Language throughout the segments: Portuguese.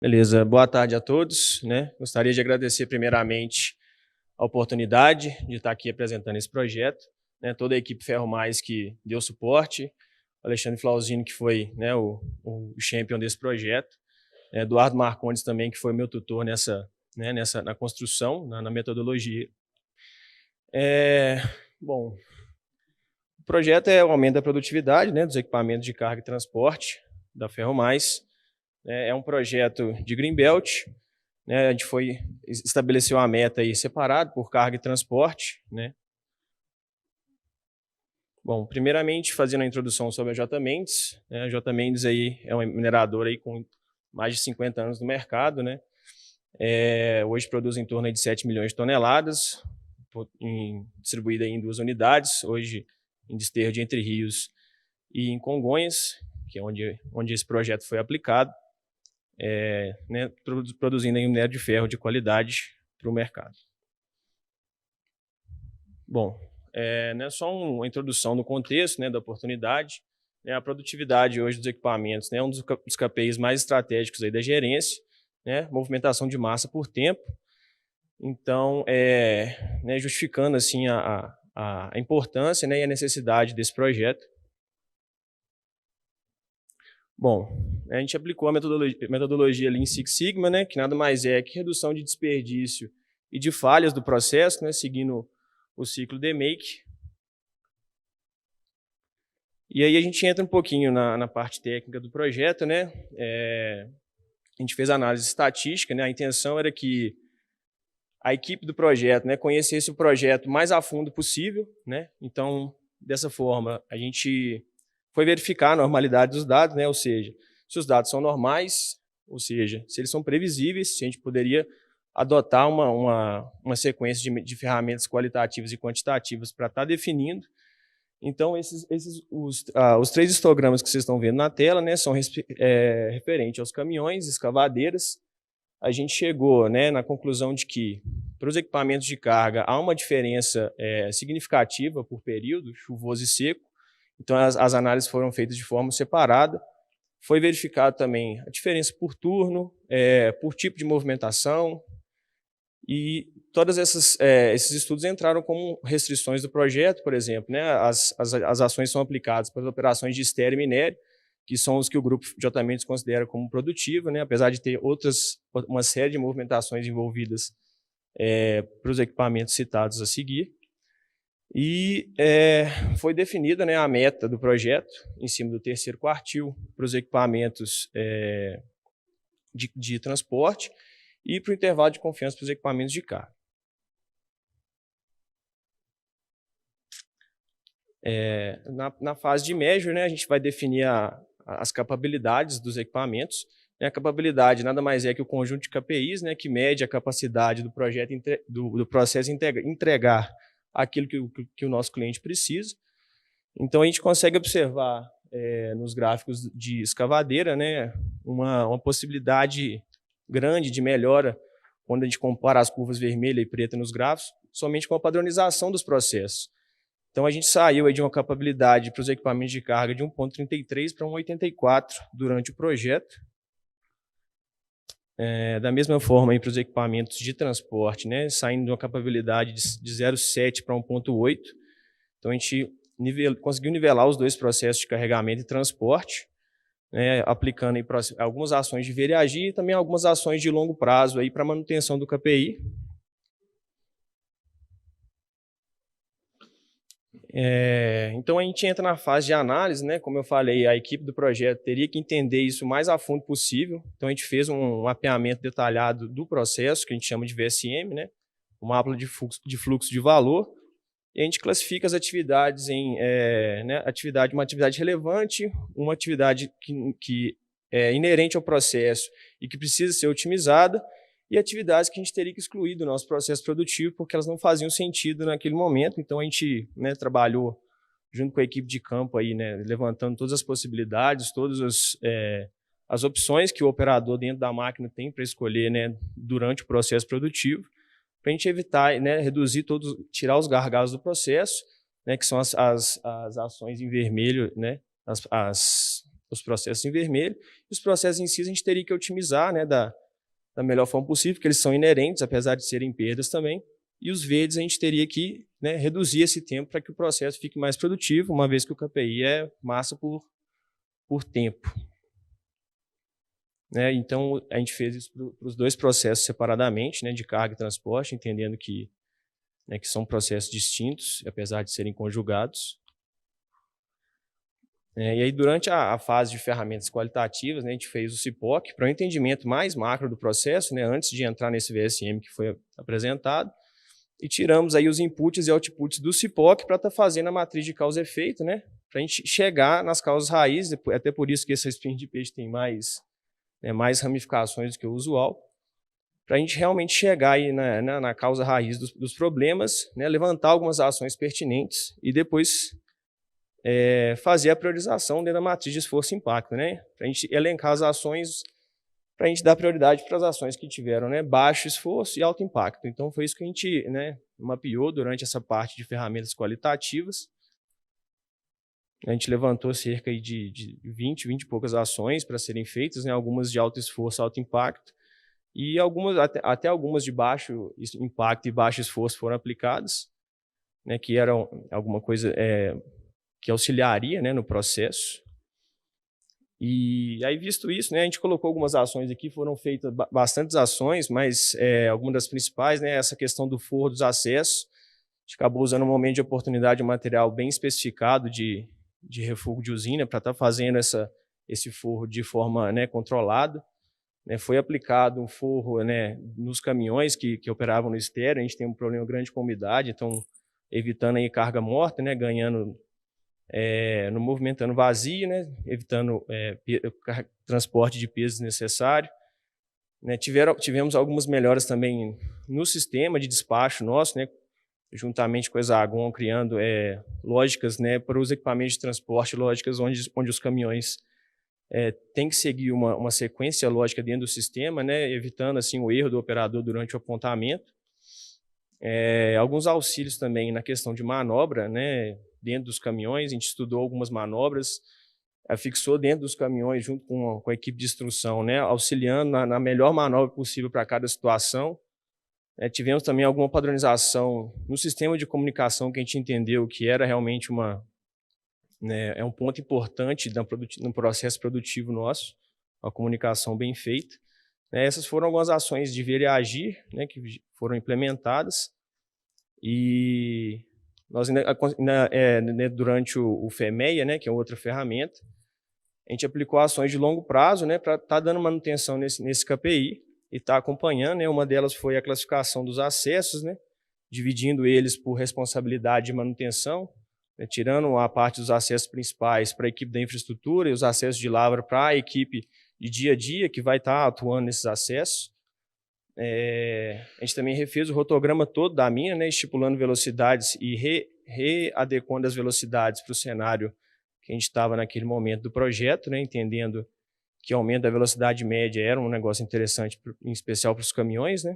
Beleza, boa tarde a todos, né? Gostaria de agradecer primeiramente a oportunidade de estar aqui apresentando esse projeto, né? Toda a equipe Ferro Mais que deu suporte, o Alexandre Flauzino, que foi, né, o champion desse projeto, Eduardo Marcondes também, que foi meu tutor na construção, na metodologia. Bom, o projeto é o aumento da produtividade, né, dos equipamentos de carga e transporte da Ferro Mais. É um projeto de Greenbelt, né, a gente estabeleceu a meta aí separado por carga e transporte, né. Bom, primeiramente, fazendo a introdução sobre a J. Mendes, né, a J. Mendes aí é uma mineradora aí com mais de 50 anos no mercado, né. Hoje produz em torno de 7 milhões de toneladas, distribuída em 2 unidades, hoje em Desterro de Entre Rios e em Congonhas, que é onde esse projeto foi aplicado, né, produzindo aí um minério de ferro de qualidade para o mercado. Bom, né, só uma introdução no contexto, né, da oportunidade. A produtividade hoje dos equipamentos, né, é um dos KPIs mais estratégicos aí da gerência, né, movimentação de massa por tempo. Então, né, justificando assim a importância, né, e a necessidade desse projeto. Bom, a gente aplicou a metodologia Lean Six Sigma, né, que nada mais é que redução de desperdício e de falhas do processo, né, seguindo o ciclo DMake. E aí a gente entra um pouquinho na parte técnica do projeto, né? A gente fez análise estatística, né? A intenção era que a equipe do projeto, né, conhecesse o projeto mais a fundo possível, né? Então, dessa forma, a gente foi verificar a normalidade dos dados, né? Ou seja, se os dados são normais, ou seja, se eles são previsíveis, se a gente poderia adotar uma sequência de ferramentas qualitativas e quantitativas para estar definindo. Então, os 3 histogramas que vocês estão vendo na tela, né, são referentes aos caminhões, escavadeiras. A gente chegou, né, na conclusão de que, para os equipamentos de carga, há uma diferença significativa por período, chuvoso e seco. Então, as análises foram feitas de forma separada. Foi verificado também a diferença por turno, por tipo de movimentação, e todos esses estudos entraram como restrições do projeto, por exemplo, né? As ações são aplicadas para as operações de estéreo e minério, que são os que o grupo J. Mendes considera como produtivo, né? Apesar de ter uma série de movimentações envolvidas para os equipamentos citados a seguir. E foi definida, né, a meta do projeto, em cima do terceiro quartil, para os equipamentos de transporte, e para o intervalo de confiança para os equipamentos de carga. Na fase de measure, né, a gente vai definir as capabilidades dos equipamentos. A capabilidade nada mais é que o conjunto de KPIs, né, que mede a capacidade do projeto do processo entregar aquilo que o nosso cliente precisa. Então, a gente consegue observar nos gráficos de escavadeira, né, uma possibilidade grande de melhora quando a gente compara as curvas vermelha e preta nos gráficos, somente com a padronização dos processos. Então, a gente saiu aí de uma capabilidade para os equipamentos de carga de 1,33 para 1,84 durante o projeto. Da mesma forma, para os equipamentos de transporte, né, saindo de uma capabilidade de 0,7 para 1,8. Então, a gente conseguiu nivelar os dois processos de carregamento e transporte, né, aplicando aí algumas ações de veriagem e também algumas ações de longo prazo para manutenção do KPI. Então, a gente entra na fase de análise, né? Como eu falei, a equipe do projeto teria que entender isso o mais a fundo possível. Então, a gente fez um mapeamento detalhado do processo, que a gente chama de VSM, né? Um mapa de fluxo de valor. E a gente classifica as atividades em né, uma atividade relevante, uma atividade que é inerente ao processo e que precisa ser otimizada, e atividades que a gente teria que excluir do nosso processo produtivo porque elas não faziam sentido naquele momento. Então, a gente, né, trabalhou junto com a equipe de campo, aí, né, levantando todas as possibilidades, todas as opções que o operador dentro da máquina tem para escolher, né, durante o processo produtivo, para a gente evitar, né, reduzir tirar os gargalos do processo, né, que são as ações em vermelho, né, os processos em vermelho. E os processos em si a gente teria que otimizar, né, da melhor forma possível, porque eles são inerentes, apesar de serem perdas também. E os verdes a gente teria que, né, reduzir esse tempo para que o processo fique mais produtivo, uma vez que o KPI é massa por tempo. Né, então, a gente fez isso para os dois processos separadamente, né, de carga e transporte, entendendo que, né, que são processos distintos, apesar de serem conjugados. E aí, durante a fase de ferramentas qualitativas, né, a gente fez o CIPOC para um entendimento mais macro do processo, né, antes de entrar nesse VSM que foi apresentado, e tiramos aí os inputs e outputs do CIPOC para estar fazendo a matriz de causa e efeito, né, para a gente chegar nas causas raízes, até por isso que essa sprint de peixe tem mais ramificações do que o usual, para a gente realmente chegar aí na causa raiz dos problemas, né, levantar algumas ações pertinentes e depois fazer a priorização dentro da matriz de esforço e impacto, né, para a gente elencar as ações, para a gente dar prioridade para as ações que tiveram, né, baixo esforço e alto impacto. Então, foi isso que a gente, né, mapeou durante essa parte de ferramentas qualitativas. A gente levantou cerca de 20 e poucas ações para serem feitas, né, algumas de alto esforço, alto impacto, e algumas, até algumas de baixo impacto e baixo esforço foram aplicadas, né, que eram alguma coisa que auxiliaria, né, no processo. E aí, visto isso, né, a gente colocou algumas ações aqui, foram feitas bastantes ações, mas algumas das principais, né, essa questão do forro dos acessos. A gente acabou usando um momento de oportunidade, um material bem especificado de refúgio de usina para estar fazendo esse forro de forma, né, controlada. Né, foi aplicado um forro, né, nos caminhões que operavam no estéreo. A gente tem um problema grande com umidade, então evitando aí carga morta, né, ganhando no movimentando vazio, né, evitando transporte de peso desnecessário. Né, tivemos algumas melhoras também no sistema de despacho nosso, né, juntamente com a Hexagon, criando lógicas, né, para os equipamentos de transporte, lógicas onde os caminhões têm que seguir uma sequência lógica dentro do sistema, né, evitando assim, o erro do operador durante o apontamento. Alguns auxílios também na questão de manobra, né, dentro dos caminhões. A gente estudou algumas manobras, fixou dentro dos caminhões junto com a equipe de instrução, né, auxiliando na melhor manobra possível para cada situação. Tivemos também alguma padronização no sistema de comunicação que a gente entendeu que era realmente um ponto importante no processo produtivo nosso, uma comunicação bem feita. Essas foram algumas ações de ver e agir, né, que foram implementadas, e nós durante o FEMEA, né, que é outra ferramenta, a gente aplicou ações de longo prazo, né, para estar dando manutenção nesse KPI e estar acompanhando, né. Uma delas foi a classificação dos acessos, né, dividindo eles por responsabilidade de manutenção, né, tirando a parte dos acessos principais para a equipe da infraestrutura e os acessos de lavra para a equipe de dia a dia, que vai estar atuando nesses acessos. A gente também refez o rotograma todo da mina, né, estipulando velocidades e readequando as velocidades para o cenário que a gente estava naquele momento do projeto, né, entendendo que o aumento da velocidade média era um negócio interessante, em especial para os caminhões. Né.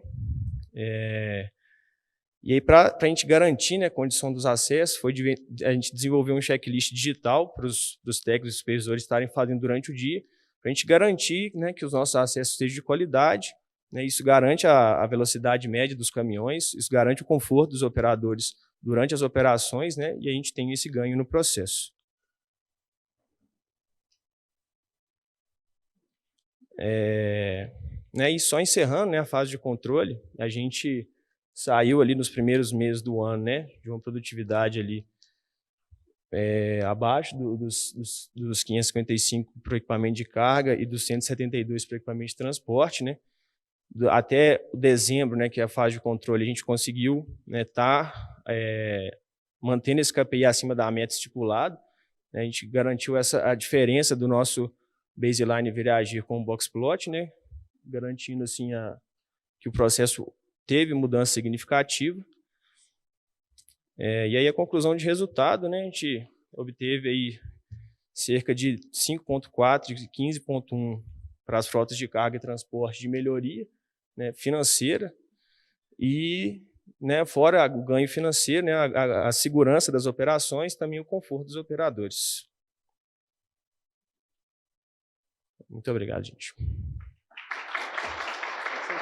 E aí, para a gente garantir, né, a condição dos acessos, a gente desenvolveu um checklist digital para os técnicos e supervisores estarem fazendo durante o dia, para a gente garantir, né, que os nossos acessos sejam de qualidade. Né, isso garante a velocidade média dos caminhões, isso garante o conforto dos operadores durante as operações, né, e a gente tem esse ganho no processo. E só encerrando, né, a fase de controle, a gente saiu ali nos primeiros meses do ano, né, de uma produtividade ali abaixo dos 555 para o equipamento de carga e dos 172 para o equipamento de transporte, né. Até dezembro, né, que é a fase de controle, a gente conseguiu, né, mantendo esse KPI acima da meta estipulada. Né, a gente garantiu a diferença do nosso baseline vir a agir com o box plot, né, garantindo assim, que o processo teve mudança significativa. E aí a conclusão de resultado, né, a gente obteve aí cerca de 5,4 e 15,1 para as frotas de carga e transporte de melhoria, né, financeira, e, né, fora o ganho financeiro, né, a segurança das operações, também o conforto dos operadores. Muito obrigado, gente.